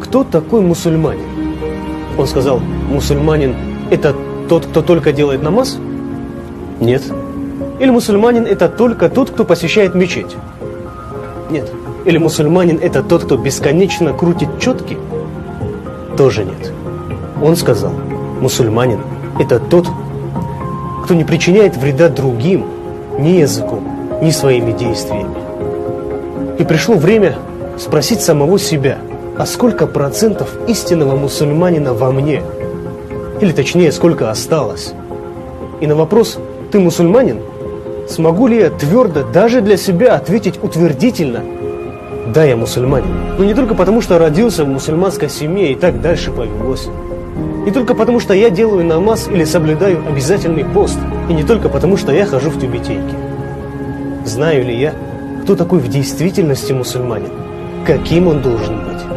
Кто такой мусульманин? Он сказал, мусульманин – это тот, кто только делает намаз? Нет. Или мусульманин – это только тот, кто посещает мечеть? Нет. Или мусульманин – это тот, кто бесконечно крутит четки? Тоже нет. Он сказал, мусульманин – это тот, кто не причиняет вреда другим ни языком, ни своими действиями. И пришло время спросить самого себя, а сколько процентов истинного мусульманина во мне? Или точнее, сколько осталось? И на вопрос «ты мусульманин?» смогу ли я твердо даже для себя ответить утвердительно «да, я мусульманин». Но не только потому, что родился в мусульманской семье и так дальше повелось. Не только потому, что я делаю намаз или соблюдаю обязательный пост. И не только потому, что я хожу в тюбетейке. Знаю ли я, кто такой в действительности мусульманин? Каким он должен быть?